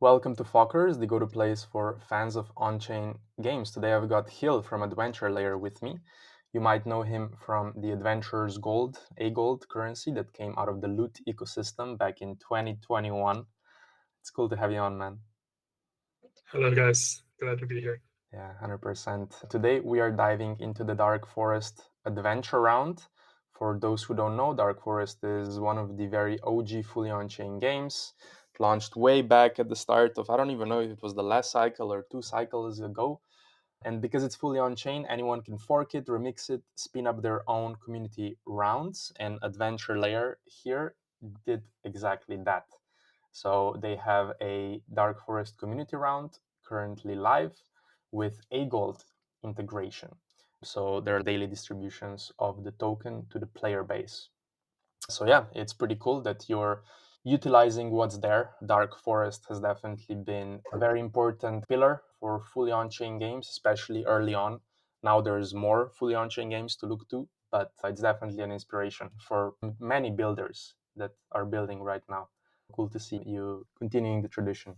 Welcome to Fockers, the go-to place for fans of on-chain games. Today I've got Hill from Adventure Layer with me. You might know him from the Adventure's Gold, AGLD currency that came out of the loot ecosystem back in 2021. It's cool to have you on, man. Hello, guys. Glad to be here. Yeah, 100%. Today we are diving into the Dark Forest Adventure round. For those who don't know, Dark Forest is one of the very OG fully on-chain games. It launched way back at the start of, I don't even know if it was the last cycle or 2 cycles ago. And because it's fully on-chain, anyone can fork it, remix it, spin up their own community rounds. And Adventure Layer here did exactly that. So they have a Dark Forest community round currently live with AGLD integration. So there are daily distributions of the token to the player base. So yeah, it's pretty cool that you're utilizing what's there. Dark Forest has definitely been a very important pillar for fully on-chain games, especially early on. Now there's more fully on-chain games to look to, but it's definitely an inspiration for many builders that are building right now. Cool to see you continuing the tradition.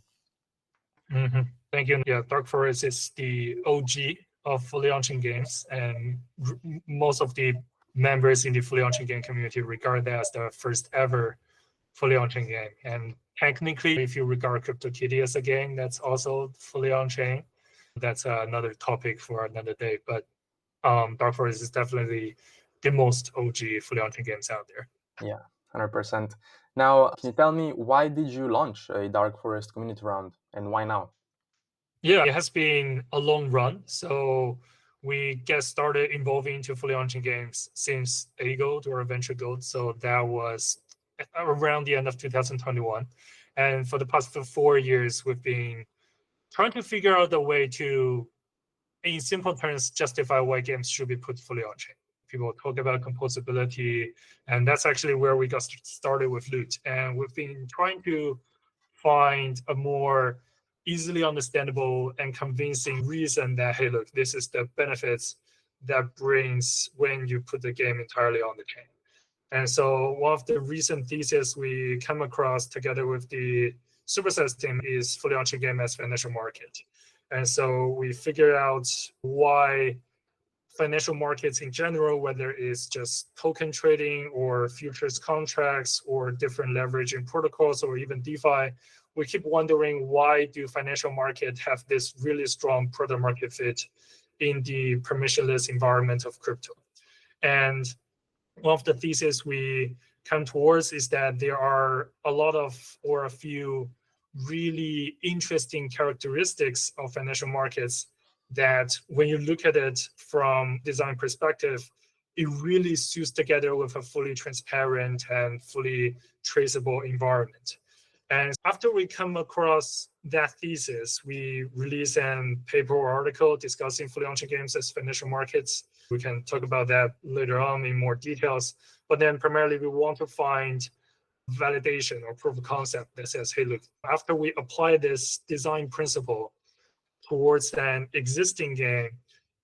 Thank you. Yeah, Dark Forest is the OG of fully on-chain games, and most of the members in the fully on-chain game community regard that as the first ever fully on-chain game. And technically, if you regard CryptoKitty as a game that's also fully on-chain, that's another topic for another day. But Dark Forest is definitely the most OG fully on-chain games out there. Yeah, 100%. Now, can you tell me why did you launch a Dark Forest community round and why now? Yeah, it has been a long run. So we get started involving into fully on-chain games since AGLD or Adventure Gold. So that was around the end of 2021. And for the past 4 years, we've been trying to figure out a way to, in simple terms, justify why games should be put fully on-chain. People talk about composability, and that's actually where we got started with Loot. And we've been trying to find a more easily understandable and convincing reason that, hey, look, this is the benefits that brings when you put the game entirely on the chain. And so one of the recent theses we come across together with the Supersets team is fully on-chain game as financial market. And so we figured out why financial markets in general, whether it's just token trading or futures contracts or different leveraging protocols or even DeFi, we keep wondering why do financial markets have this really strong product market fit in the permissionless environment of crypto. And one of the theses we come towards is that there are a lot of or a few really interesting characteristics of financial markets that when you look at it from design perspective, it really suits together with a fully transparent and fully traceable environment. And after we come across that thesis, we release a paper or article discussing fully on-chain games as financial markets. We can talk about that later on in more details. But then primarily we want to find validation or proof of concept that says, hey, look, after we apply this design principle towards an existing game,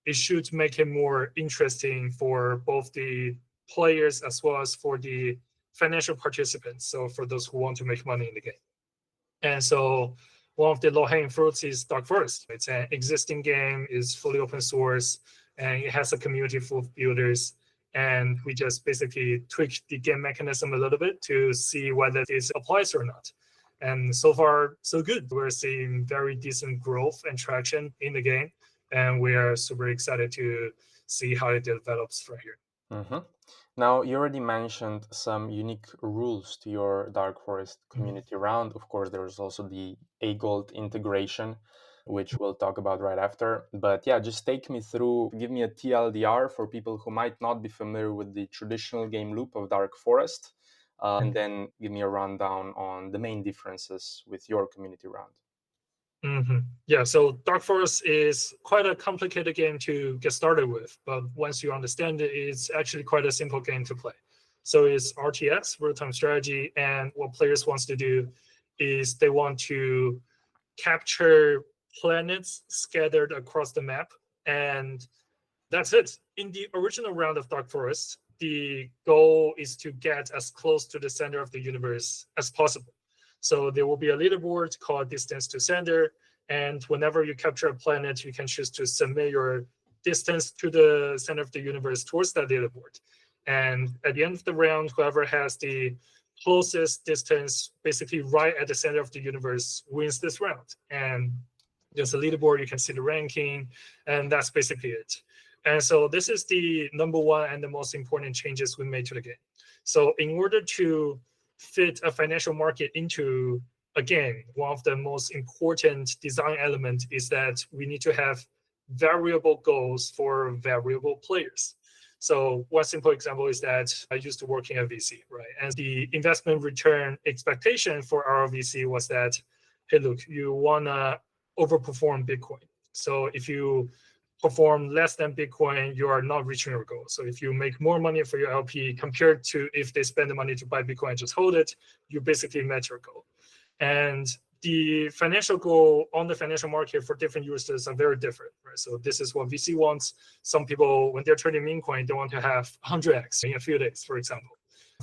it should make it more interesting for both the players as well as for the financial participants. So for those who want to make money in the game. And so one of the low-hanging fruits is Dark Forest. It's an existing game, is fully open source, and it has a community full of builders. And we just basically tweaked the game mechanism a little bit to see whether this applies or not. And so far, so good. We're seeing very decent growth and traction in the game. And we are super excited to see how it develops from here. Mm-hmm. Now, you already mentioned some unique rules to your Dark Forest community round. Of course, there's also the AGLD integration, which we'll talk about right after. But yeah, just take me through, give me a TLDR for people who might not be familiar with the traditional game loop of Dark Forest, and then give me a rundown on the main differences with your community round. Yeah, so Dark Forest is quite a complicated game to get started with, but once you understand it, it's actually quite a simple game to play. So it's RTX, real-time strategy, and what players wants to do is they want to capture planets scattered across the map, and that's it. In the original round of Dark Forest, the goal is to get as close to the center of the universe as possible. So there will be a leaderboard called distance to sender. And whenever you capture a planet, you can choose to submit your distance to the center of the universe towards that leaderboard. And at the end of the round, whoever has the closest distance, basically right at the center of the universe, wins this round. And there's a leaderboard, you can see the ranking, and that's basically it. And so this is the number one and the most important changes we made to the game. So in order to fit a financial market into a game, one of the most important design elements is that we need to have variable goals for variable players. So one simple example is that I used to work in a VC, right? And the investment return expectation for our VC was that, hey, look, you want to overperform Bitcoin. So if you perform less than Bitcoin, you are not reaching your goal. So if you make more money for your LP compared to if they spend the money to buy Bitcoin and just hold it, you basically met your goal. And the financial goal on the financial market for different users are very different, right? So this is what VC wants. Some people, when they're trading meme coin, they want to have 100x in a few days, for example.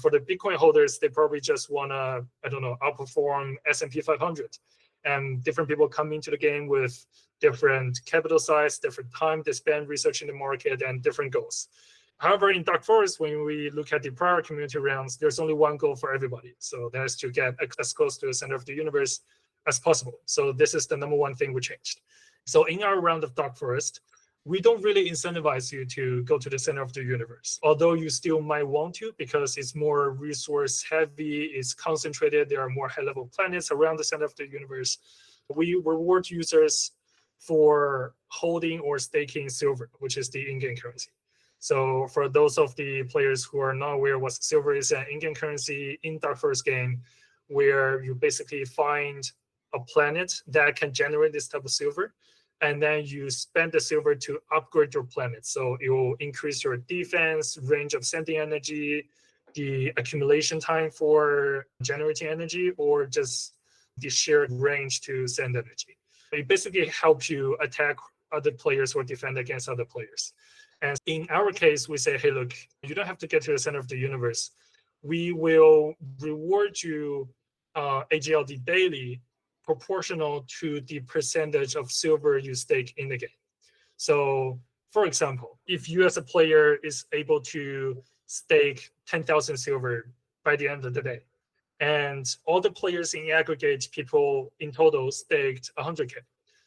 For the Bitcoin holders, they probably just want to, I don't know, outperform S&P 500. And different people come into the game with different capital size, different time they spend researching the market, and different goals. However, in Dark Forest, when we look at the prior community rounds, there's only one goal for everybody. So that's to get as close to the center of the universe as possible. So this is the number one thing we changed. So in our round of Dark Forest, we don't really incentivize you to go to the center of the universe, although you still might want to because it's more resource heavy, it's concentrated, there are more high-level planets around the center of the universe. We reward users for holding or staking silver, which is the in-game currency. So for those of the players who are not aware what silver is, an in-game currency in Dark Forest game where you basically find a planet that can generate this type of silver, and then you spend the silver to upgrade your planet. So it will increase your defense, range of sending energy, the accumulation time for generating energy, or just the shared range to send energy. It basically helps you attack other players or defend against other players. And in our case, we say, hey, look, you don't have to get to the center of the universe. We will reward you AGLD daily proportional to the percentage of silver you stake in the game. So for example, if you as a player is able to stake 10,000 silver by the end of the day, and all the players in aggregate, people in total staked 100K.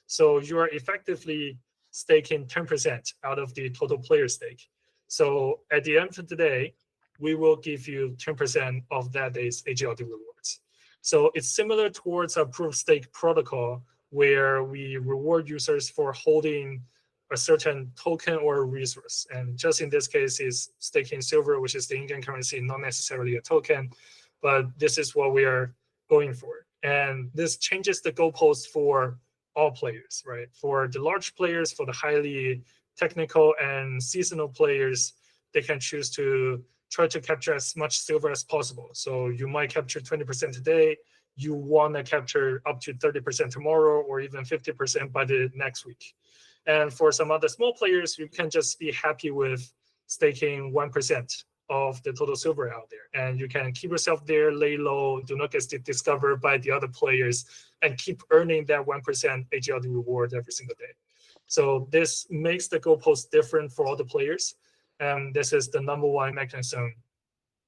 So you are effectively staking 10% out of the total player stake. So at the end of the day, we will give you 10% of that day's AGLD rewards. So it's similar towards a proof of stake protocol where we reward users for holding a certain token or resource. And just in this case is staking silver, which is the in-game currency, not necessarily a token, but this is what we are going for. And this changes the goalpost for all players, right? For the large players, for the highly technical and seasonal players, they can choose to try to capture as much silver as possible. So you might capture 20% today, you want to capture up to 30% tomorrow, or even 50% by the next week. And for some other small players, you can just be happy with staking 1% of the total silver out there. And you can keep yourself there, lay low, do not get discovered by the other players, and keep earning that 1% AGLD reward every single day. So this makes the goalpost different for all the players. And this is the number one mechanism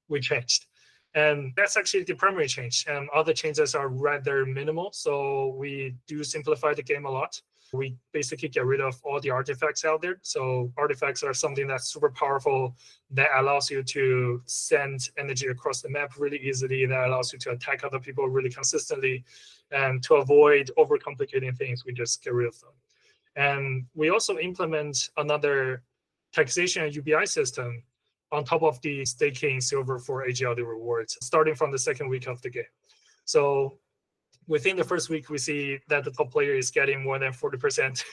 we changed. And that's actually the primary change. And other changes are rather minimal. So we do simplify the game a lot. We basically get rid of all the artifacts out there. So artifacts are something that's super powerful that allows you to send energy across the map really easily, that allows you to attack other people really consistently. And to avoid overcomplicating things, we just get rid of them. And we also implement another taxation and UBI system on top of the staking silver for AGLD rewards, starting from the second week of the game. So within the first week, we see that the top player is getting more than 40%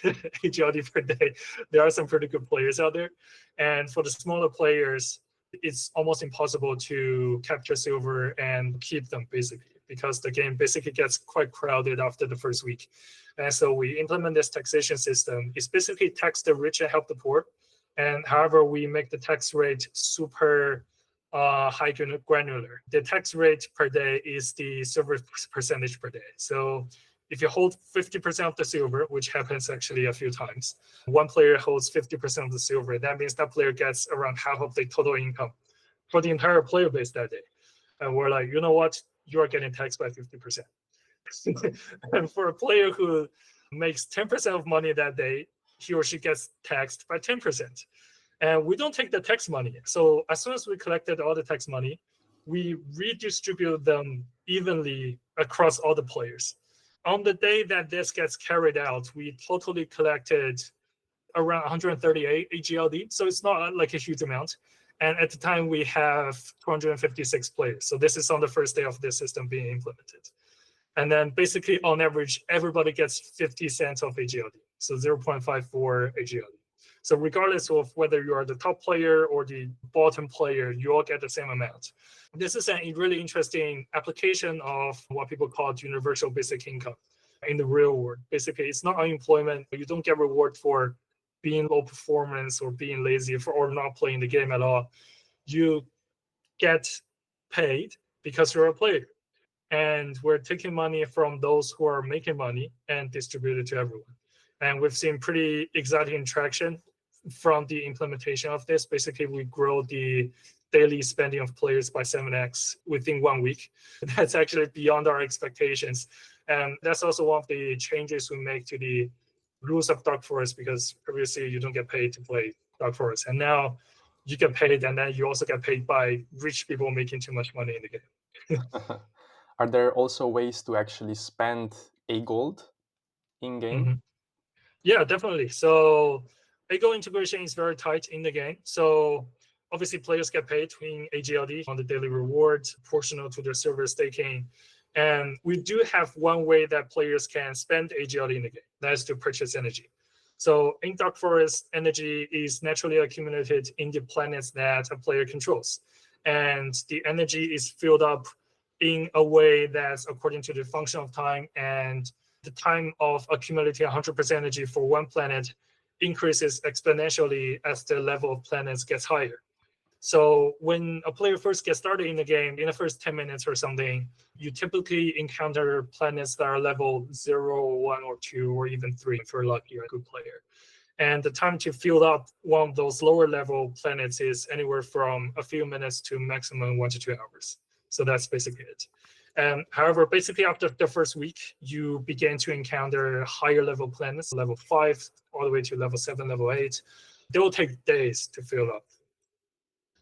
AGLD per day. There are some pretty good players out there. And for the smaller players, it's almost impossible to capture silver and keep them, basically, because the game basically gets quite crowded after the first week. And so we implement this taxation system. It's basically tax the rich and help the poor. And however, we make the tax rate super high granular. The tax rate per day is the silver percentage per day. So if you hold 50% of the silver, which happens actually a few times, one player holds 50% of the silver, that means that player gets around half of the total income for the entire player base that day. And we're like, you know what? You are getting taxed by 50%. And for a player who makes 10% of money that day, he or she gets taxed by 10%. And we don't take the tax money. So as soon as we collected all the tax money, we redistribute them evenly across all the players. On the day that this gets carried out, we totally collected around 138 AGLD. So it's not like a huge amount. And at the time, we have 256 players. So this is on the first day of this system being implemented. And then basically, on average, everybody gets 50 cents of AGLD. So 0.54 AGLD. So regardless of whether you are the top player or the bottom player, you all get the same amount. This is a really interesting application of what people call universal basic income in the real world. Basically, it's not unemployment. You don't get reward for being low performance or being lazy or not playing the game at all. You get paid because you're a player. And we're taking money from those who are making money and distribute it to everyone. And we've seen pretty exciting traction from the implementation of this. Basically, we grow the daily spending of players by 7x within 1 week. That's actually beyond our expectations. And that's also one of the changes we make to the rules of Dark Forest, because previously you don't get paid to play Dark Forest. And now you get paid, and then you also get paid by rich people making too much money in the game. Are there also ways to actually spend AGLD in-game? Mm-hmm. Yeah, definitely. So AGLD integration is very tight in the game. So obviously players get paid in AGLD on the daily reward, proportional to their server staking. And we do have one way that players can spend AGLD in the game. That is to purchase energy. So in Dark Forest, energy is naturally accumulated in the planets that a player controls. And the energy is filled up in a way that's according to the function of time, and the time of accumulating 100% energy for one planet increases exponentially as the level of planets gets higher. So when a player first gets started in the game, in the first 10 minutes or something, you typically encounter planets that are level 0, 1, or 2, or even 3 if you're lucky, you're a good player. And the time to fill up one of those lower level planets is anywhere from a few minutes to maximum 1 to 2 hours. So that's basically it. However, basically after the first week, you begin to encounter higher level planets, level 5, all the way to level 7, level 8. They will take days to fill up.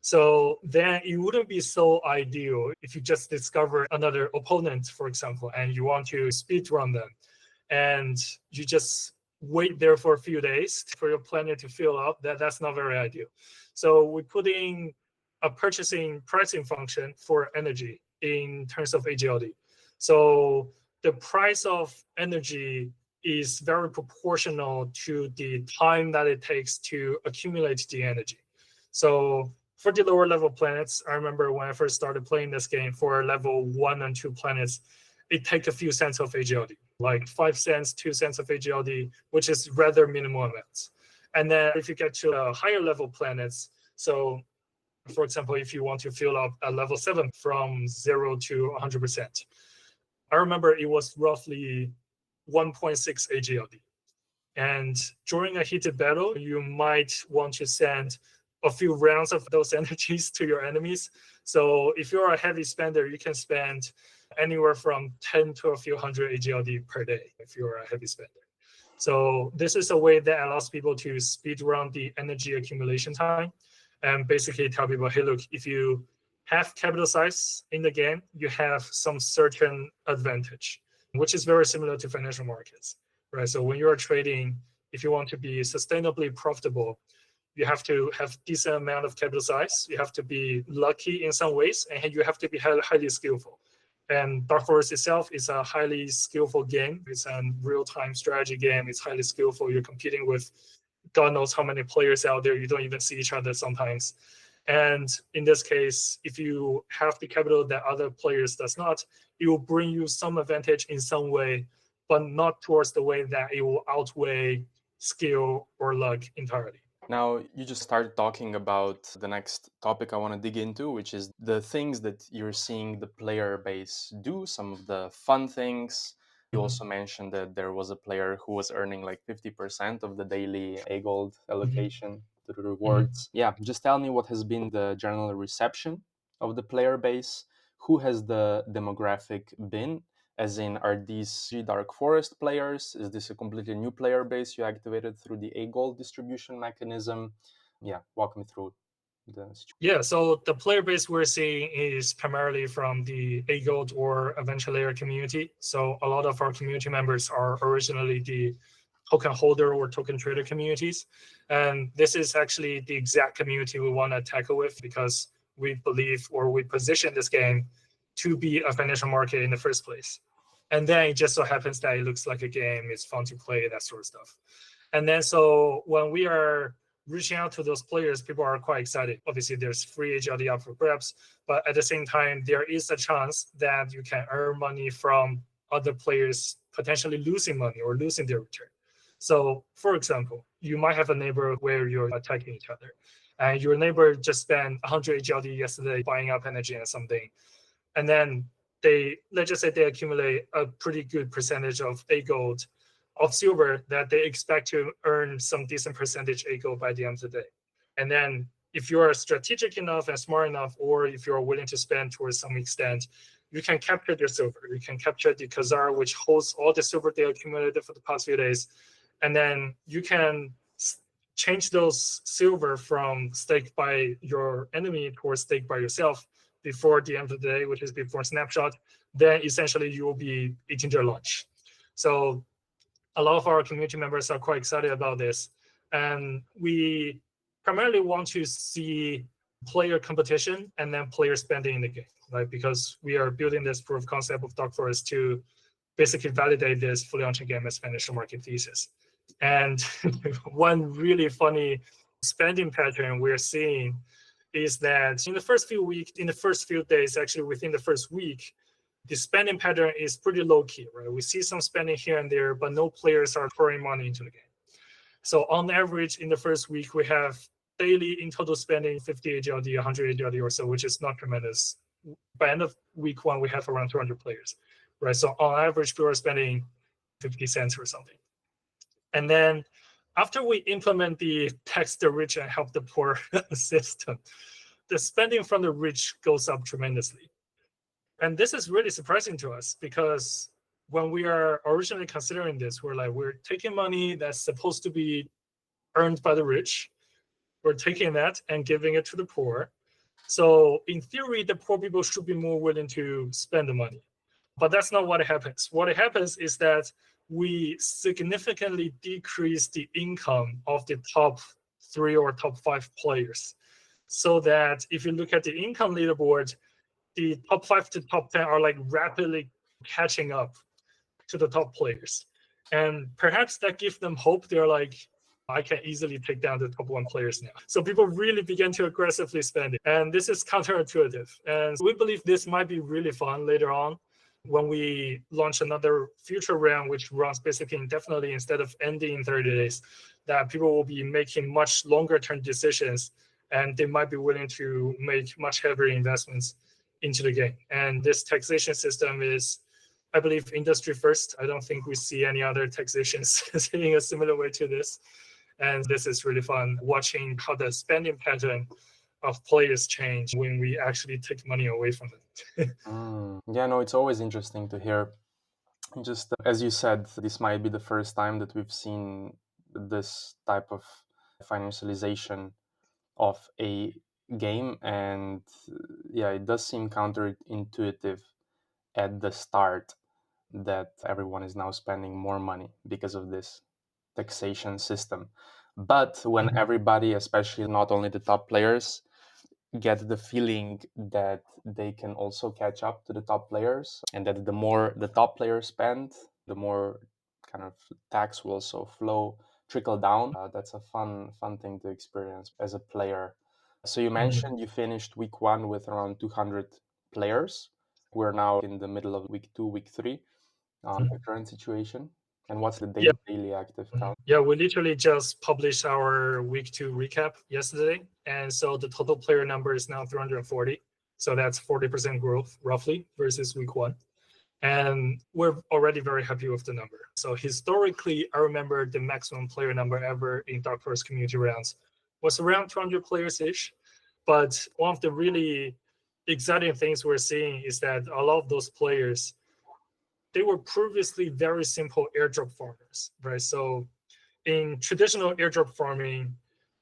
So then it wouldn't be so ideal if you just discover another opponent, for example, and you want to speedrun them, and you just wait there for a few days for your planet to fill up. That's not very ideal. So we put in a pricing function for energy in terms of AGLD. So the price of energy is very proportional to the time that it takes to accumulate the energy. So for the lower level planets, I remember when I first started playing this game, for level 1 and 2 planets, it takes a few cents of AGLD, like 5 cents, 2 cents of AGLD, which is rather minimal amounts. And then if you get to higher level planets, so for example, if you want to fill up a level 7 from 0 to 100%, I remember it was roughly 1.6 AGLD. And during a heated battle, you might want to send a few rounds of those energies to your enemies. So if you're a heavy spender, you can spend anywhere from 10 to a few hundred AGLD per day if you're a heavy spender. So this is a way that allows people to speed run the energy accumulation time and basically tell people, hey, look, if you have capital size in the game, you have some certain advantage, which is very similar to financial markets, right? So when you're trading, if you want to be sustainably profitable, you have to have decent amount of capital size. You have to be lucky in some ways, and you have to be highly skillful. And Dark Forest itself is a highly skillful game. It's a real-time strategy game. It's highly skillful. You're competing with God knows how many players out there. You don't even see each other sometimes. And in this case, if you have the capital that other players does not, it will bring you some advantage in some way, but not towards the way that it will outweigh skill or luck entirely. Now, you just started talking about the next topic I want to dig into, which is the things that you're seeing the player base do, some of the fun things. You Mhm, also mentioned that there was a player who was earning like 50% of the daily AGLD mhm, allocation to the mhm. rewards. Yeah, just tell me what has been the general reception of the player base. Who has the demographic been? As in, are these Dark Forest players? Is this a completely new player base you activated through the A gold distribution mechanism? Yeah, walk me through the situation. Yeah, so the player base we're seeing is primarily from the AGLD or Adventure Layer community. So a lot of our community members are originally the token holder or token trader communities. And this is actually the exact community we want to tackle with because we believe or we position this game to be a financial market in the first place. And then it just so happens that it looks like a game, it's fun to play, that sort of stuff. And then so when we are reaching out to those players, people are quite excited. Obviously, there's free AGLD up for grabs, but at the same time, there is a chance that you can earn money from other players potentially losing money or losing their return. So, for example, you might have a neighbor where you're attacking each other, and your neighbor just spent 100 AGLD yesterday buying up energy and something, and then let's just say they accumulate a pretty good percentage of A gold of silver that they expect to earn some decent percentage A gold by the end of the day. And then if you're strategic enough and smart enough, or if you're willing to spend towards some extent, you can capture their silver. You can capture the Khazar, which holds all the silver they accumulated for the past few days. And then you can change those silver from staked by your enemy towards staked by yourself before the end of the day, which is before snapshot. Then essentially you will be eating their lunch. So a lot of our community members are quite excited about this. And we primarily want to see player competition and then player spending in the game, right? Because we are building this proof of concept of Dark Forest to basically validate this fully on-chain game as financial market thesis. And one really funny spending pattern we're seeing is that in the first few weeks, in the first few days, actually within the first week, the spending pattern is pretty low key, right? We see some spending here and there, but no players are pouring money into the game. So on average, in the first week, we have daily in total spending 50 AGLD, 100 AGLD or so, which is not tremendous. By end of week one, we have around 200 players, right? So on average, people are spending 50 cents or something. And then after we implement the tax the rich and help the poor system, the spending from the rich goes up tremendously. And this is really surprising to us because when we are originally considering this, we're like, we're taking money that's supposed to be earned by the rich, we're taking that and giving it to the poor. So in theory, the poor people should be more willing to spend the money. But that's not what happens. What happens is that we significantly decrease the income of the top 3 or top 5 players. So that if you look at the income leaderboard, the top 5 to top 10 are like rapidly catching up to the top players. And perhaps that gives them hope. They're like, I can easily take down the top 1 players now. So people really begin to aggressively spend it. And this is counterintuitive. And we believe this might be really fun later on when we launch another future round, which runs basically indefinitely instead of ending in 30 days, that people will be making much longer term decisions and they might be willing to make much heavier investments into the game. And this taxation system is, I believe, industry first. I don't think we see any other taxations in a similar way to this. And this is really fun watching how the spending pattern of players change when we actually take money away from them. Yeah, no, it's always interesting to hear. Just as you said, this might be the first time that we've seen this type of financialization of a game, and yeah, it does seem counterintuitive at the start that everyone is now spending more money because of this taxation system. But when everybody, especially not only the top players, get the feeling that they can also catch up to the top players, and that the more the top players spend, the more kind of tax will also trickle down. That's a fun thing to experience as a player. So you mentioned you finished week 1 with around 200 players. We're now in the middle of week 2, week 3, the current situation. And what's the daily active count? Yeah, we literally just published our week 2 recap yesterday. And so the total player number is now 340. So that's 40% growth roughly versus week 1. And we're already very happy with the number. So historically, I remember the maximum player number ever in Dark Forest community rounds was around 200 players-ish. But one of the really exciting things we're seeing is that a lot of those players, they were previously very simple airdrop farmers, right? So in traditional airdrop farming,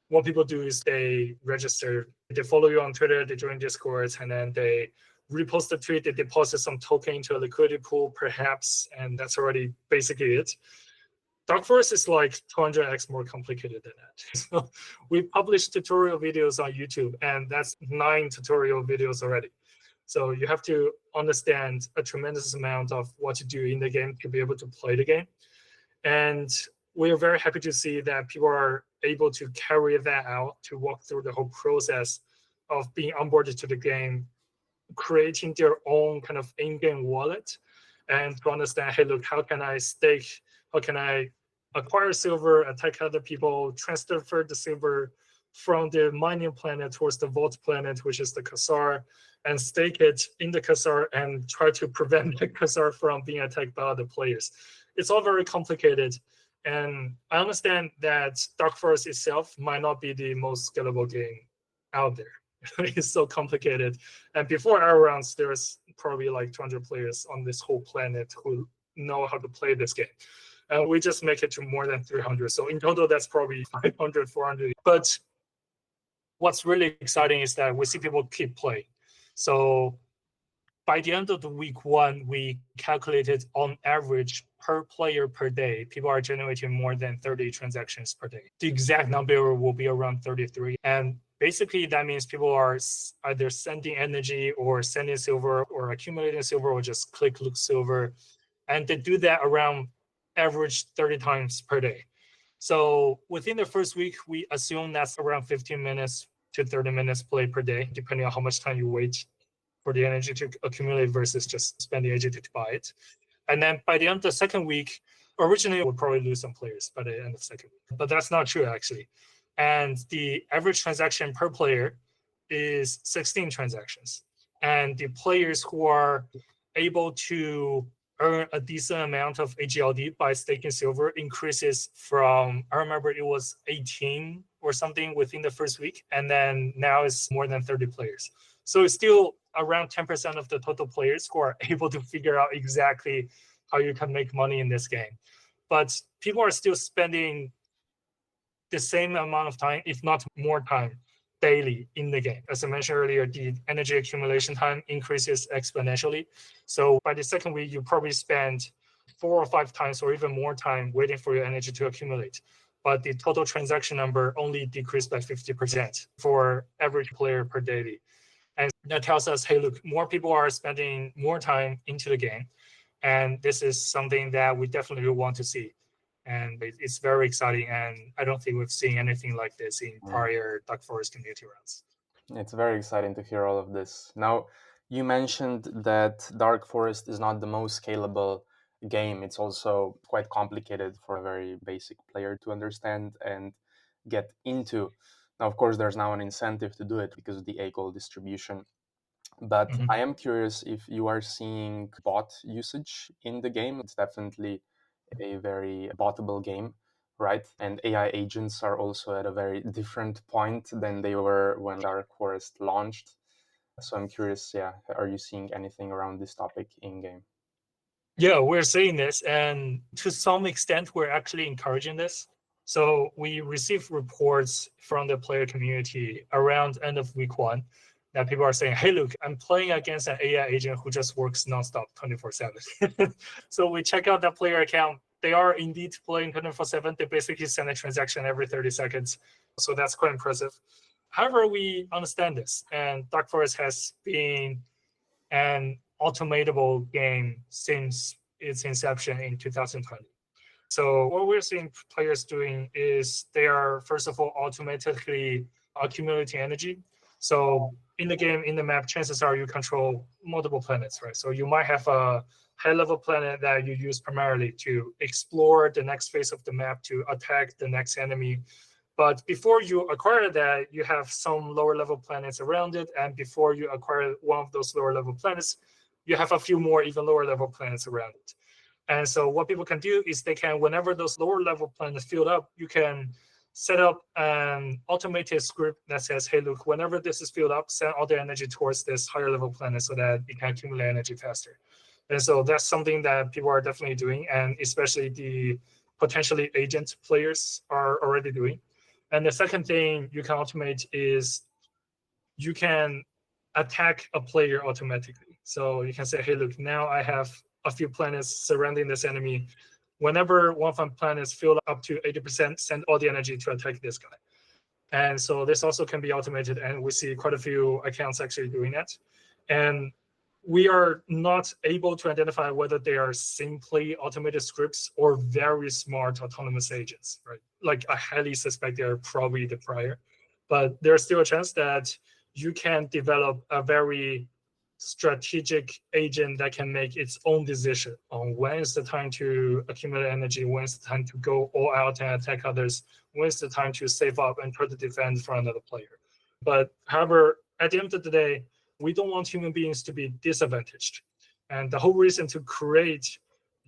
what people do is they register, they follow you on Twitter, they join Discord, and then they repost the tweet, they deposit some token into a liquidity pool, perhaps, and that's already basically it. Dark Forest is like 200x more complicated than that. So we published tutorial videos on YouTube, and that's 9 tutorial videos already. So you have to understand a tremendous amount of what to do in the game to be able to play the game. And we are very happy to see that people are able to carry that out, to walk through the whole process of being onboarded to the game, creating their own kind of in-game wallet, and to understand, hey, look, how can I stake? How can I acquire silver, attack other people, transfer the silver from the mining planet towards the vault planet, which is the Khazar, and stake it in the Khazar and try to prevent the Khazar from being attacked by other players. It's all very complicated. And I understand that Dark Forest itself might not be the most scalable game out there. It's so complicated. And before our rounds, there's probably like 200 players on this whole planet who know how to play this game. And we just make it to more than 300. So in total, that's probably 500, 400. But what's really exciting is that we see people keep playing. So by the end of the week 1, we calculated on average per player per day, people are generating more than 30 transactions per day. The exact number will be around 33. And basically, that means people are either sending energy or sending silver or accumulating silver or just click look silver. And they do that around average 30 times per day. So within the first week, we assume that's around 15 minutes to 30 minutes play per day, depending on how much time you wait for the energy to accumulate versus just spending energy to buy it. And then by the end of the second week, originally we'll probably lose some players by the end of the second week, but that's not true actually. And the average transaction per player is 16 transactions. And the players who are able to earn a decent amount of AGLD by staking silver increases from, I remember it was 18 or something within the first week. And then now it's more than 30 players. So it's still around 10% of the total players who are able to figure out exactly how you can make money in this game. But people are still spending the same amount of time, if not more time, daily in the game. As I mentioned earlier, the energy accumulation time increases exponentially. So by the second week, you probably spend 4 or 5 times or even more time waiting for your energy to accumulate. But the total transaction number only decreased by 50% for average player per daily. And that tells us, hey, look, more people are spending more time into the game. And this is something that we definitely want to see. And it's very exciting. And I don't think we've seen anything like this in prior Dark Forest community rounds. It's very exciting to hear all of this. Now, you mentioned that Dark Forest is not the most scalable game. It's also quite complicated for a very basic player to understand and get into. Now, of course, there's now an incentive to do it because of the AGLD distribution. But I am curious if you are seeing bot usage in the game. It's definitely a very bottable game, right? And AI agents are also at a very different point than they were when Dark Forest launched. So I'm curious, are you seeing anything around this topic in game? Yeah, we're seeing this, and to some extent, we're actually encouraging this. So we received reports from the player community around end of week 1 that people are saying, hey, look, I'm playing against an AI agent who just works nonstop 24/7. So we check out that player account. They are indeed playing 24/7. They basically send a transaction every 30 seconds. So that's quite impressive. However, we understand this, and Dark Forest has been an automatable game since its inception in 2020. So what we're seeing players doing is they are, first of all, automatically accumulating energy. So in the game, in the map, chances are you control multiple planets, right? So you might have a high-level planet that you use primarily to explore the next phase of the map, to attack the next enemy. But before you acquire that, you have some lower-level planets around it, and before you acquire one of those lower-level planets, you have a few more even lower-level planets around it. And so what people can do is they can, whenever those lower-level planets fill up, you can set up an automated script that says, hey, look, whenever this is filled up, send all the energy towards this higher-level planet so that it can accumulate energy faster. And so that's something that people are definitely doing, and especially the potentially agent players are already doing. And the second thing you can automate is you can attack a player automatically. So you can say, hey, look, now I have a few planets surrounding this enemy. Whenever one of my planets fill up to 80%, send all the energy to attack this guy. And so this also can be automated, and we see quite a few accounts actually doing that. And we are not able to identify whether they are simply automated scripts or very smart autonomous agents, right? Like I highly suspect they are probably the prior, but there's still a chance that you can develop a very strategic agent that can make its own decision on when is the time to accumulate energy, when is the time to go all out and attack others, when is the time to save up and try to defend from another player. But however, at the end of the day, we don't want human beings to be disadvantaged. And the whole reason to create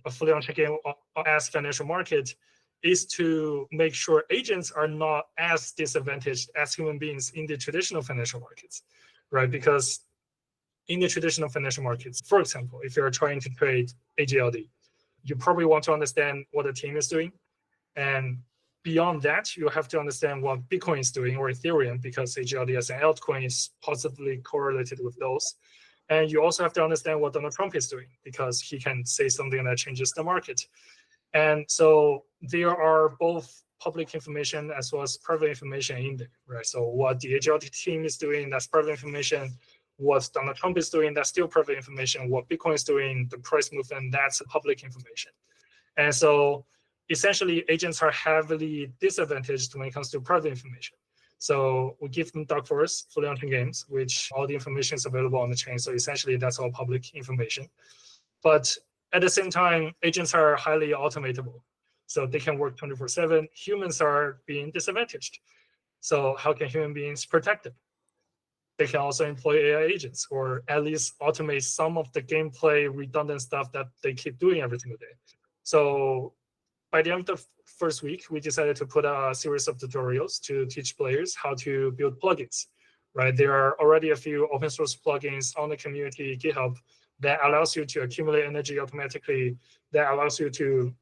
a fully on-chain game as financial market is to make sure agents are not as disadvantaged as human beings in the traditional financial markets, right? Because in the traditional financial markets, for example, if you're trying to trade AGLD, you probably want to understand what the team is doing. And beyond that, you have to understand what Bitcoin is doing or Ethereum, because AGLD as an altcoin is positively correlated with those. And you also have to understand what Donald Trump is doing, because he can say something that changes the market. And so there are both public information as well as private information in there, right? So what the AGLD team is doing, that's private information. What Donald Trump is doing, that's still private information. What Bitcoin is doing, the price movement, that's public information. And so essentially, agents are heavily disadvantaged when it comes to private information. So we give them dark forest, fully on-chain games, which all the information is available on the chain. So essentially, that's all public information. But at the same time, agents are highly automatable. So they can work 24/7. Humans are being disadvantaged. So how can human beings protect them? They can also employ AI agents, or at least automate some of the gameplay redundant stuff that they keep doing every single day. So by the end of the first week, we decided to put a series of tutorials to teach players how to build plugins, right? There are already a few open source plugins on the community GitHub that allows you to accumulate energy automatically, that allows you to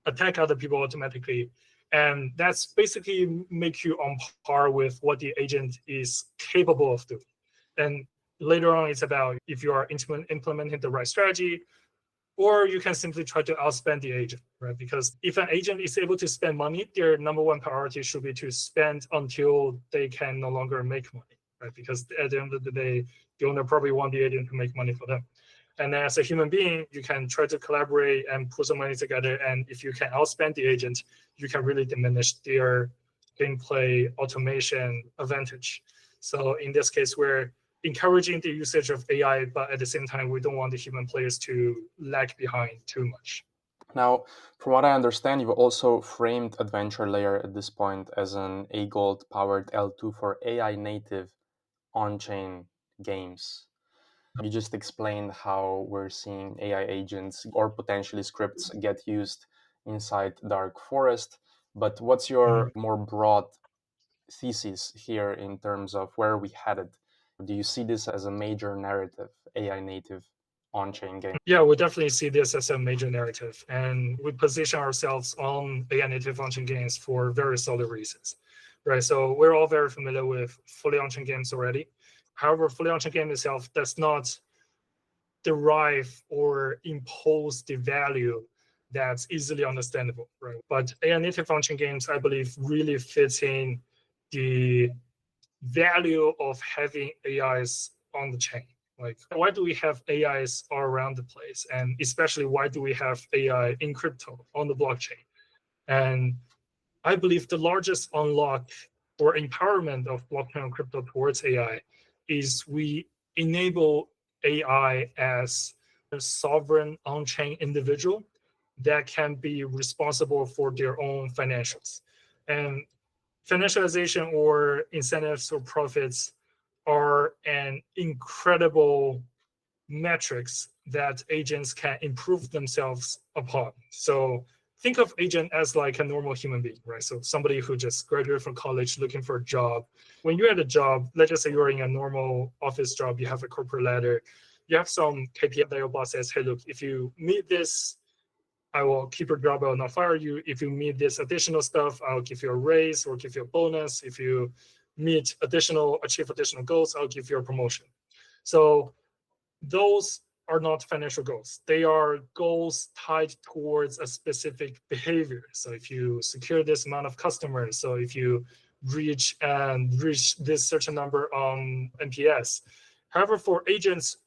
attack other people automatically. And that's basically make you on par with what the agent is capable of doing. And later on, it's about if you are implementing the right strategy, or you can simply try to outspend the agent, right? Because if an agent is able to spend money, their number one priority should be to spend until they can no longer make money, right? Because at the end of the day, the owner probably want the agent to make money for them. And then as a human being, you can try to collaborate and put some money together. And if you can outspend the agent, you can really diminish their gameplay automation advantage. So in this case, we're encouraging the usage of AI, but at the same time, we don't want the human players to lag behind too much. Now, from what I understand, you've also framed Adventure Layer at this point as an AGLD powered L2 for AI native on-chain games. You just explained how we're seeing AI agents or potentially scripts get used inside Dark Forest, but what's your more broad thesis here in terms of where we headed? Do you see this as a major narrative, AI native on-chain game? Yeah, we definitely see this as a major narrative, and we position ourselves on AI native on-chain games for very solid reasons, right? So we're all very familiar with fully on-chain games already. However, fully on-chain game itself does not derive or impose the value that's easily understandable, right? But AI native on-chain games, I believe, really fits in the value of having AIs on the chain. Like, why do we have AIs all around the place? And especially, why do we have AI in crypto on the blockchain? And I believe the largest unlock or empowerment of blockchain and crypto towards AI is we enable AI as sovereign on-chain individual that can be responsible for their own financials. And financialization or incentives or profits are an incredible metrics that agents can improve themselves upon. So think of agent as like a normal human being, right? So somebody who just graduated from college looking for a job. When you're at a job, let's just say you're in a normal office job, you have a corporate ladder, you have some KPI that your boss says, hey, look, if you meet this, I will keep your job, I will not fire you. If you meet this additional stuff, I'll give you a raise or give you a bonus. If you achieve additional goals, I'll give you a promotion. So those are not financial goals. They are goals tied towards a specific behavior. So if you secure this amount of customers, so if you reach this certain number on NPS. However, for agents,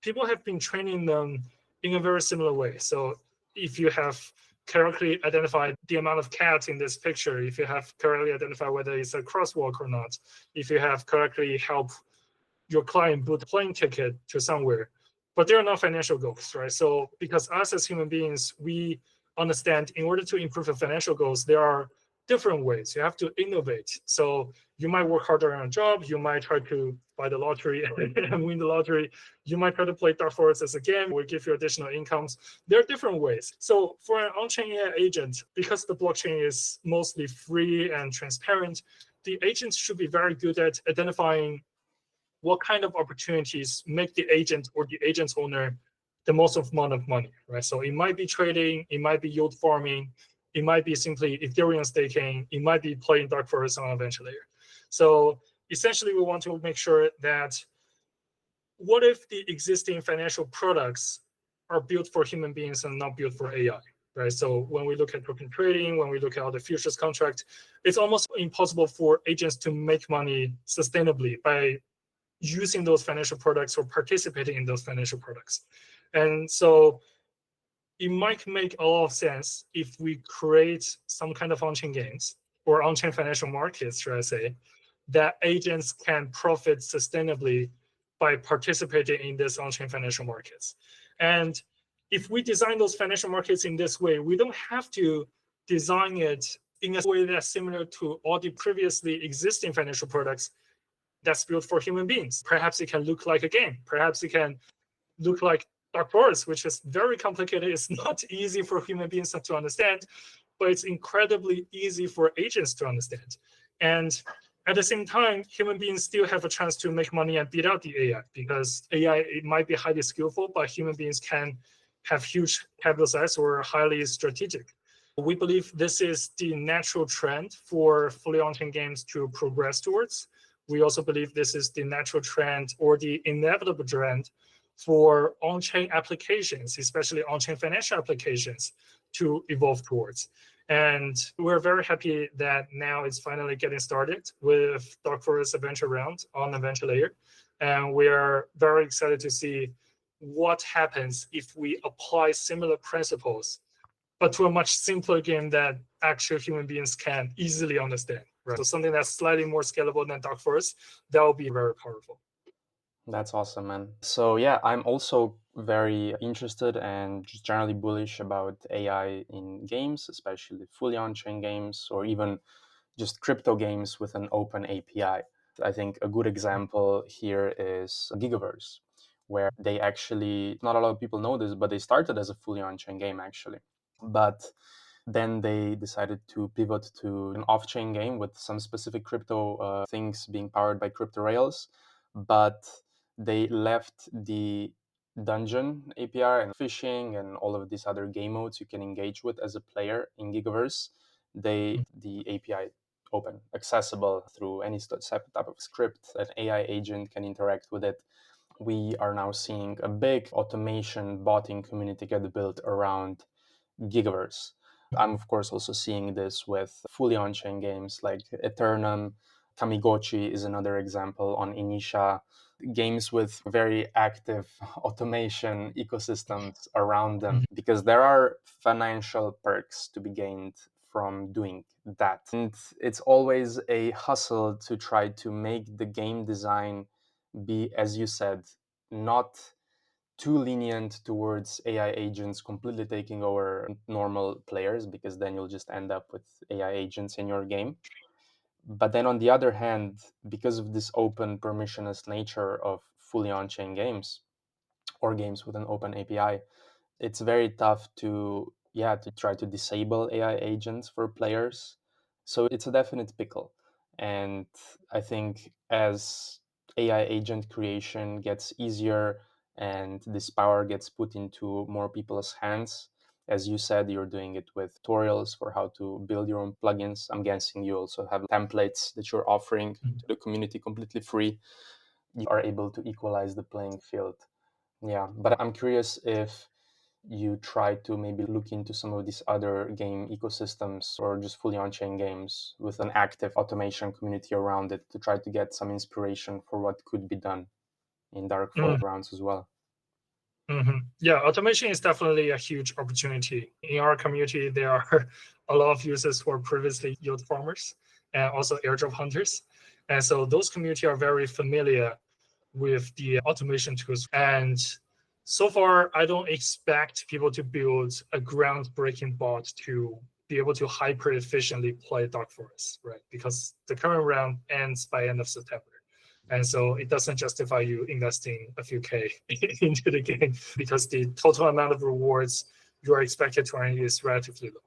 people have been training them in a very similar way. So if you have correctly identified the amount of cats in this picture, if you have correctly identified whether it's a crosswalk or not, if you have correctly helped your client book a plane ticket to somewhere, but they are not financial goals, right? So because us as human beings, we understand in order to improve the financial goals, there are different ways. You have to innovate. So you might work harder on a job. You might try to buy the lottery and win the lottery. You might try to play Dark Forest as a game, will give you additional incomes. There are different ways. So for an on-chain AI agent, because the blockchain is mostly free and transparent, the agents should be very good at identifying what kind of opportunities make the agent or the agent's owner the most amount of money, right? So it might be trading, it might be yield farming, it might be simply Ethereum staking, it might be playing Dark Forest on a venture layer. So essentially, we want to make sure that what if the existing financial products are built for human beings and not built for AI, right? So when we look at token trading, when we look at all the futures contract, it's almost impossible for agents to make money sustainably by using those financial products or participating in those financial products. And so it might make a lot of sense if we create some kind of on-chain games or on-chain financial markets, should I say, that agents can profit sustainably by participating in this on-chain financial markets. And if we design those financial markets in this way, we don't have to design it in a way that's similar to all the previously existing financial products that's built for human beings. Perhaps it can look like a game. Perhaps it can look like Dark Forest, which is very complicated. It's not easy for human beings to understand, but it's incredibly easy for agents to understand. And at the same time, human beings still have a chance to make money and beat out the AI, because AI, it might be highly skillful, but human beings can have huge capital size or highly strategic. We believe this is the natural trend for fully on-chain games to progress towards. We also believe this is the natural trend or the inevitable trend for on-chain applications, especially on-chain financial applications, to evolve towards. And we're very happy that now it's finally getting started with Dark Forest Adventure Round on the venture layer. And we are very excited to see what happens if we apply similar principles, but to a much simpler game that actual human beings can easily understand. Right? So something that's slightly more scalable than Dark Forest, that will be very powerful. That's awesome, man. So yeah, I'm also very interested and just generally bullish about AI in games, especially fully on-chain games or even just crypto games with an open API. I think a good example here is Gigaverse, where they actually, not a lot of people know this, but they started as a fully on-chain game actually. But then they decided to pivot to an off-chain game with some specific crypto things being powered by crypto rails. But they left the dungeon API and fishing and all of these other game modes you can engage with as a player in Gigaverse. The API open, accessible through any type of script. An AI agent can interact with it. We are now seeing a big automation botting community get built around Gigaverse. I'm of course also seeing this with fully on-chain games like Eternum. Tamagotchi is another example on Inisha. Games with very active automation ecosystems around them, because there are financial perks to be gained from doing that. And it's always a hustle to try to make the game design be, as you said, not too lenient towards AI agents completely taking over normal players, because then you'll just end up with AI agents in your game. But then on the other hand, because of this open permissionless nature of fully on-chain games or games with an open API, it's very tough to try to disable AI agents for players. So it's a definite pickle. And I think as AI agent creation gets easier and this power gets put into more people's hands, as you said, you're doing it with tutorials for how to build your own plugins. I'm guessing you also have templates that you're offering to the community completely free. You are able to equalize the playing field. Yeah, but I'm curious if you try to maybe look into some of these other game ecosystems or just fully on-chain games with an active automation community around it to try to get some inspiration for what could be done in dark foregrounds as well. Yeah, automation is definitely a huge opportunity. In our community, there are a lot of users who are previously yield farmers and also airdrop hunters. And so those community are very familiar with the automation tools. And so far, I don't expect people to build a groundbreaking bot to be able to hyper efficiently play Dark Forest, right? Because the current round ends by end of September. And so it doesn't justify you investing a few K into the game because the total amount of rewards you are expected to earn is relatively low.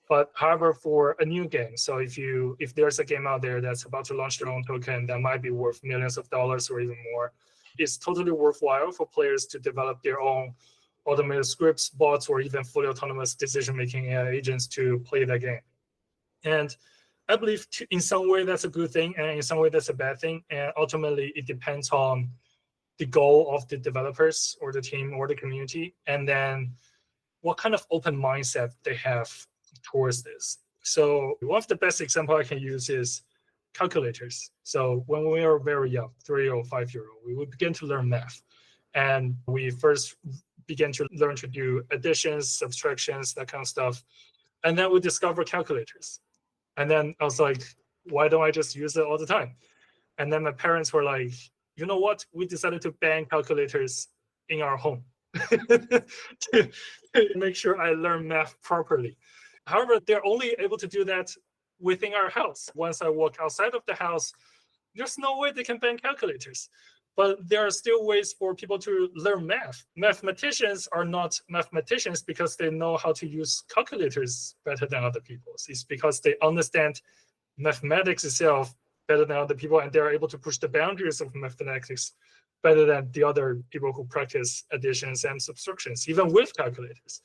But however, for a new game, so if there's a game out there that's about to launch their own token that might be worth millions of dollars or even more, it's totally worthwhile for players to develop their own automated scripts, bots, or even fully autonomous decision-making AI agents to play that game. And I believe in some way that's a good thing, and in some way that's a bad thing. And ultimately, it depends on the goal of the developers or the team or the community, and then what kind of open mindset they have towards this. So one of the best example I can use is calculators. So when we are very young, 3 or 5-year-old, we would begin to learn math. And we first began to learn to do additions, subtractions, that kind of stuff. And then we discover calculators. And then I was like, why don't I just use it all the time? And then my parents were like, you know what? We decided to ban calculators in our home to make sure I learn math properly. However, they're only able to do that within our house. Once I walk outside of the house, there's no way they can ban calculators. But there are still ways for people to learn math. Mathematicians are not mathematicians because they know how to use calculators better than other people. It's because they understand mathematics itself better than other people, and they're able to push the boundaries of mathematics better than the other people who practice additions and subtractions, even with calculators.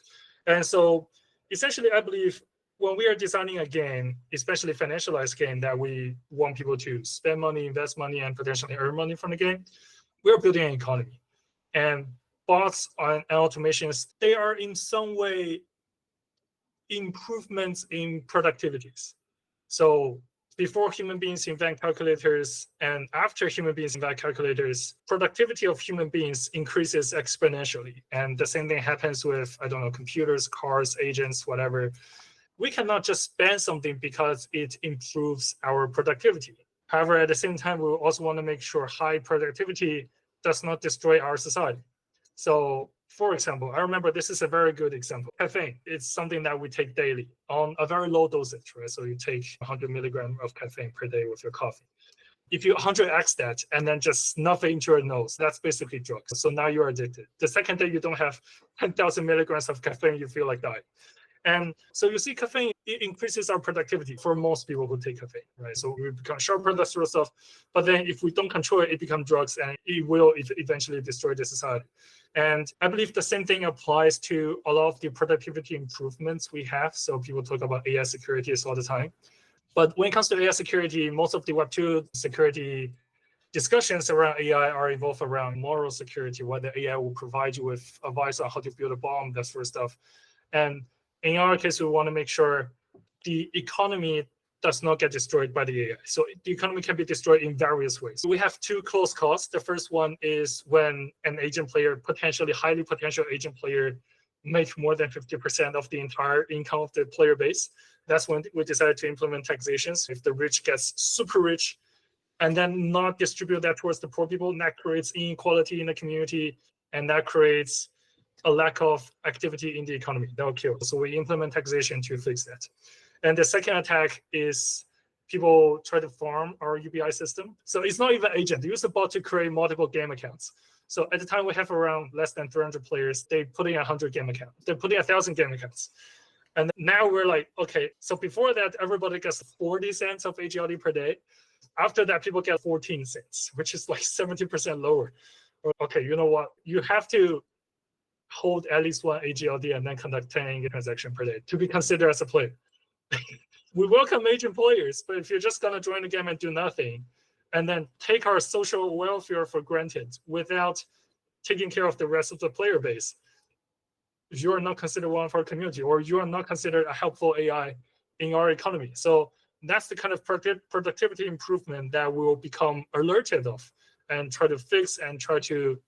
And so essentially, I believe when we are designing a game, especially financialized game that we want people to spend money, invest money, and potentially earn money from the game, we're building an economy. And bots and automations, they are in some way improvements in productivities. So before human beings invent calculators and after human beings invent calculators, productivity of human beings increases exponentially. And the same thing happens with, I don't know, computers, cars, agents, whatever. We cannot just spend something because it improves our productivity. However, at the same time, we also want to make sure high productivity does not destroy our society. So, for example, I remember this is a very good example. Caffeine, it's something that we take daily on a very low dosage, right? So you take 100 milligrams of caffeine per day with your coffee. If you 100x that and then just snuff it into your nose, that's basically drugs. So now you're addicted. The second day you don't have 10,000 milligrams of caffeine, you feel like dying. And so you see caffeine, it increases our productivity for most people who take caffeine, right? So we become sharper, that sort of stuff. But then if we don't control it, it becomes drugs and it will eventually destroy the society. And I believe the same thing applies to a lot of the productivity improvements we have. So people talk about AI security all the time. But when it comes to AI security, most of the Web2 security discussions around AI are involved around moral security, whether AI will provide you with advice on how to build a bomb, that sort of stuff. And in our case, we want to make sure the economy does not get destroyed by the AI. So the economy can be destroyed in various ways. We have two close calls. The first one is when an agent player, potentially highly potential agent player, make more than 50% of the entire income of the player base. That's when we decided to implement taxations. If the rich gets super rich and then not distribute that towards the poor people, and that creates inequality in the community. and that creates a lack of activity in the economy. That will kill. So we implement taxation to fix that. And the second attack is people try to farm our UBI system. So it's not even agent. They use a bot to create multiple game accounts. So at the time we have around less than 300 players, they put in 100 game accounts. They're putting 1,000 game accounts. And now we're like, okay, so before that, everybody gets 40 cents of AGLD per day. After that, people get 14 cents, which is like 70% lower. Okay, you know what? You have to hold at least one AGLD and then conduct 10 transactions per day to be considered as a player. We welcome agent players, but if you're just going to join the game and do nothing, and then take our social welfare for granted without taking care of the rest of the player base, you are not considered one of our community, or you are not considered a helpful AI in our economy. So that's the kind of productivity improvement that we will become alerted of and try to fix and try to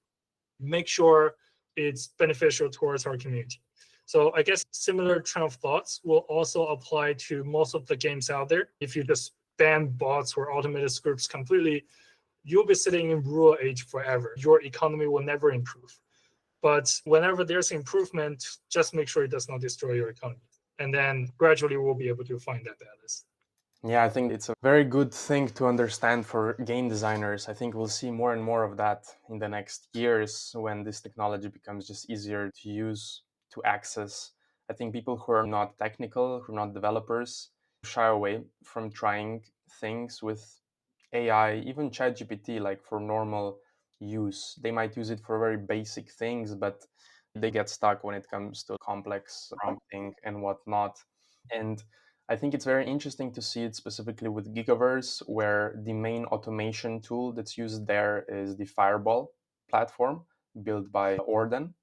make sure it's beneficial towards our community. So I guess similar train of thoughts will also apply to most of the games out there. If you just ban bots or automated scripts completely, you'll be sitting in rural age forever. Your economy will never improve. But whenever there's improvement, just make sure it does not destroy your economy. And then gradually we'll be able to find that balance. Yeah, I think it's a very good thing to understand for game designers. I think we'll see more and more of that in the next years when this technology becomes just easier to use, to access. I think people who are not technical, who are not developers, shy away from trying things with AI, even ChatGPT, like for normal use. They might use it for very basic things, but they get stuck when it comes to complex prompting and whatnot. And I think it's very interesting to see it specifically with Gigaverse, where the main automation tool that's used there is the Fireball platform built by Orden,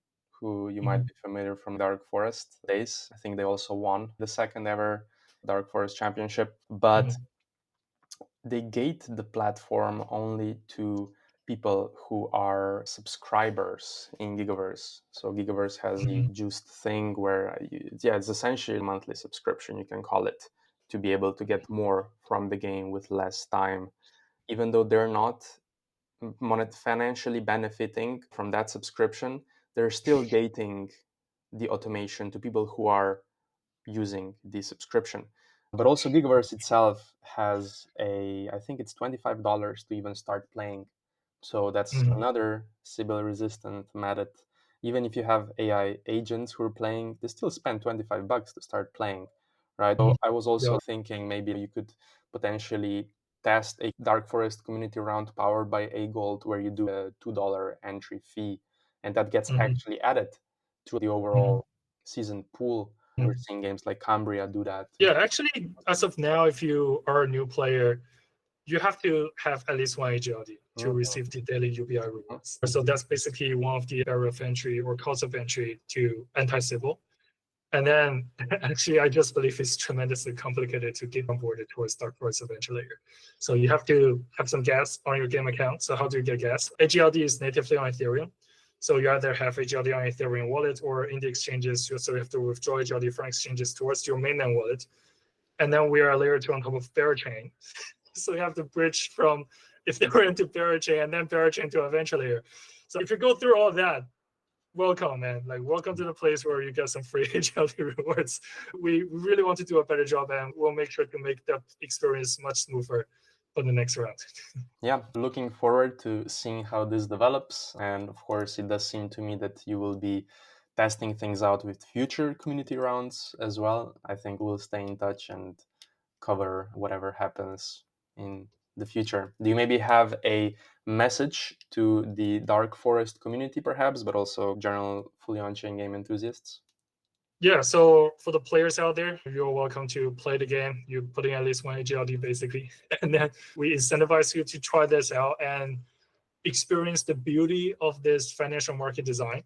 who you might be familiar from Dark Forest days. I think they also won the second ever Dark Forest Championship. But they gate the platform only to people who are subscribers in Gigaverse. So Gigaverse has the juiced thing where, it's essentially a monthly subscription, you can call it, to be able to get more from the game with less time. Even though they're not financially benefiting from that subscription, they're still gating the automation to people who are using the subscription. But also Gigaverse itself has I think it's $25 to even start playing. So that's another Sybil resistant method. Even if you have AI agents who are playing, they still spend $25 to start playing, right? So I was also thinking maybe you could potentially test a Dark Forest community round powered by AGLD where you do a $2 entry fee, and that gets actually added to the overall season pool. We're seeing games like Cambria do that. Yeah, actually, as of now, if you are a new player, you have to have at least one AGLD to receive the daily UBI rewards. So that's basically one of the barrier of entry or cost of entry to anti-Sybil. And then actually, I just believe it's tremendously complicated to get onboarded towards Dark Forest Adventure layer. So you have to have some gas on your game account. So how do you get gas? AGLD is natively on Ethereum. So you either have AGLD on Ethereum wallet or in the exchanges. So you have to withdraw AGLD from exchanges towards your mainland wallet. And then we are a layer 2 on top of Berachain. So you have to bridge from Ethereum to Berachain and then Berachain to Adventure layer. So if you go through all of that, welcome, man. Like, welcome to the place where you get some free AGLD rewards. We really want to do a better job, and we'll make sure to make that experience much smoother for the next round. Yeah, looking forward to seeing how this develops. And of course, it does seem to me that you will be testing things out with future community rounds as well. I think we'll stay in touch and cover whatever happens in the future. Do you maybe have a message to the Dark Forest community, perhaps, but also general fully on-chain game enthusiasts? Yeah, so for the players out there, you're welcome to play the game. You're putting at least one AGLD, basically. And then we incentivize you to try this out and experience the beauty of this financial market design.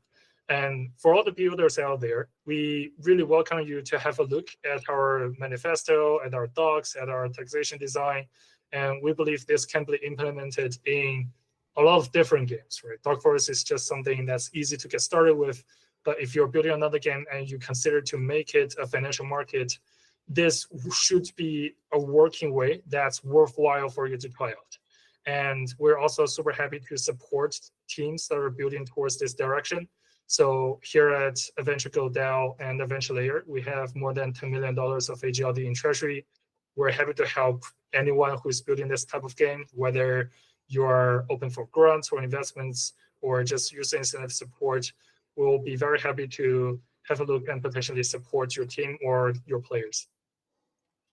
And for all the builders out there, we really welcome you to have a look at our manifesto, at our docs, at our taxation design. And we believe this can be implemented in a lot of different games, right? Dark Forest is just something that's easy to get started with. But if you're building another game and you consider to make it a financial market, this should be a working way that's worthwhile for you to try out. And we're also super happy to support teams that are building towards this direction. So here at Adventure Gold DAO and Adventure Layer, we have more than $10 million of AGLD in treasury. We're happy to help anyone who's building this type of game, whether you're open for grants or investments or just user incentive support. We'll be very happy to have a look and potentially support your team or your players.